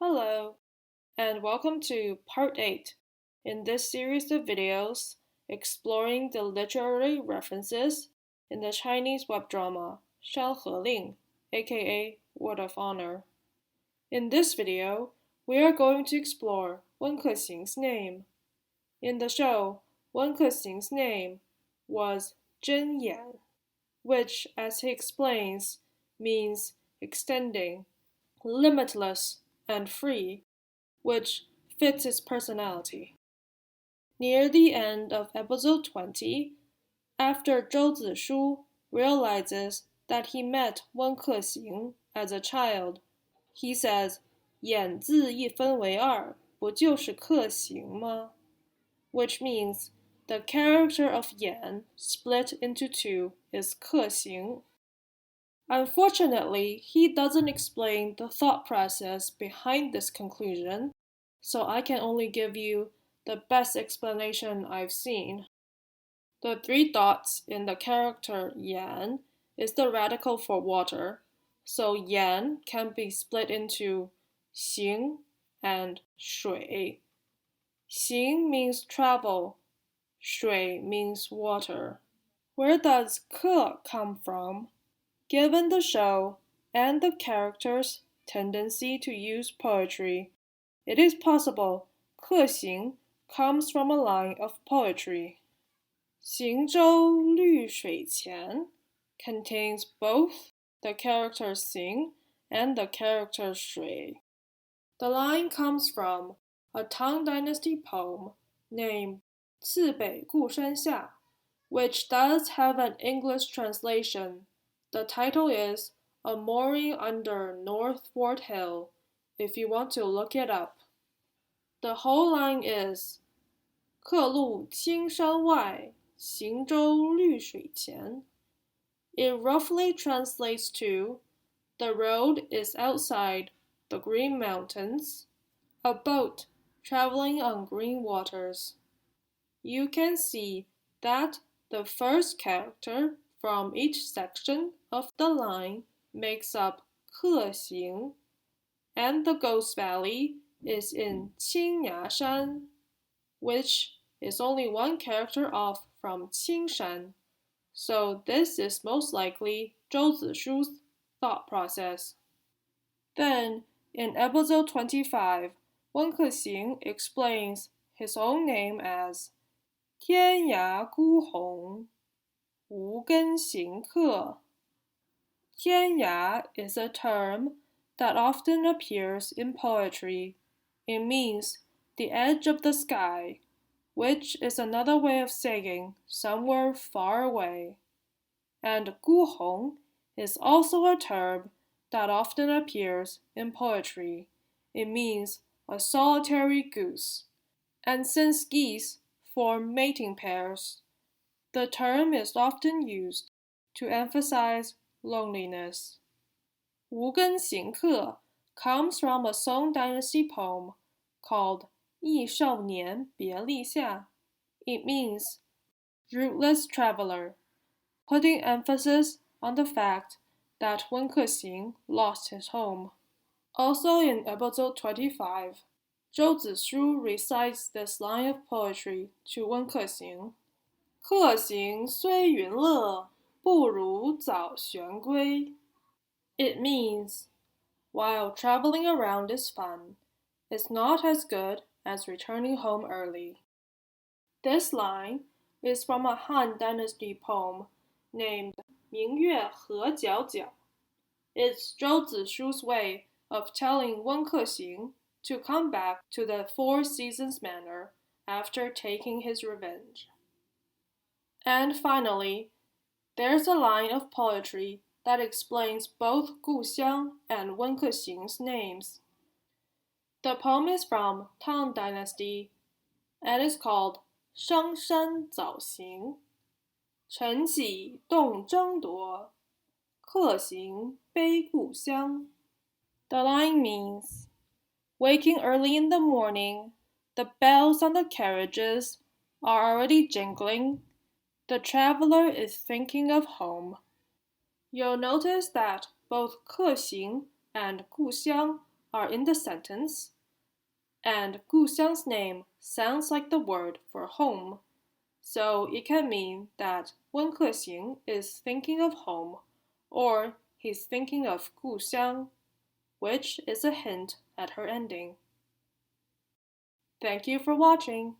Hello, and welcome to Part 8 in this series of videos exploring the literary references in the Chinese web drama 山河令, aka Word of Honor. In this video, we are going to explore Wen Kexing's name. In the show, Wen Kexing's name was Zhen Yan, which, as he explains, means extending, limitless, and free, which fits his personality. Near the end of episode 20, after Zhou Zishu realizes that he met Wen Kexing as a child, he says, 眼字一分为二，不就是克行吗? Which means the character of Yan split into two is 克行. Unfortunately, he doesn't explain the thought process behind this conclusion, so I can only give you the best explanation I've seen. The three dots in the character Yan is the radical for water, so Yan can be split into 行 and 水. 行 means travel, 水 means water. Where does 克 come from? Given the show and the character's tendency to use poetry, it is possible 克行 comes from a line of poetry. 行舟绿水前 contains both the character 行 and the character 水. The line comes from a Tang Dynasty poem named 次北固山下, which does have an English translation. The title is A Mooring Under North Fort Hill, if you want to look it up. The whole line is 客路青山外，行舟绿水前. It roughly translates to the road is outside the green mountains, a boat traveling on green waters. You can see that the first character from each section of the line makes up 克行, and the Ghost Valley is in 青崖山, which is only one character off from 青山. So this is most likely Zhou Zishu's thought process. Then, in episode 25, Wen Kexing explains his own name as 天涯孤鸿, 无根行客. 天涯 is a term that often appears in poetry. It means the edge of the sky, which is another way of saying somewhere far away. And 孤鸿 is also a term that often appears in poetry. It means a solitary goose. And since geese form mating pairs, the term is often used to emphasize loneliness. 无根行客 comes from a Song Dynasty poem called 忆少年别立夏. It means rootless traveler, putting emphasis on the fact that Wen Kexing lost his home. Also in episode 25, Zhou Zishu recites this line of poetry to Wen Kexing. 客行虽云乐，不如早旋归. It means, while traveling around is fun, it's not as good as returning home early. This line is from a Han Dynasty poem named 明月何皎皎. It's Zhou Zishu's way of telling Wen Kexing to come back to the Four Seasons manor after taking his revenge. And finally, there's a line of poetry that explains both Gu Xiang and Wen Kexing's names. The poem is from Tang Dynasty and is called 商山早行, 晨起动争夺, 客行悲故乡. The line means, waking early in the morning, the bells on the carriages are already jingling. The traveler is thinking of home. You'll notice that both 客行 and 故乡 are in the sentence, and 故乡's name sounds like the word for home, so it can mean that Wen Kexing is thinking of home, or he's thinking of 故乡, which is a hint at her ending. Thank you for watching.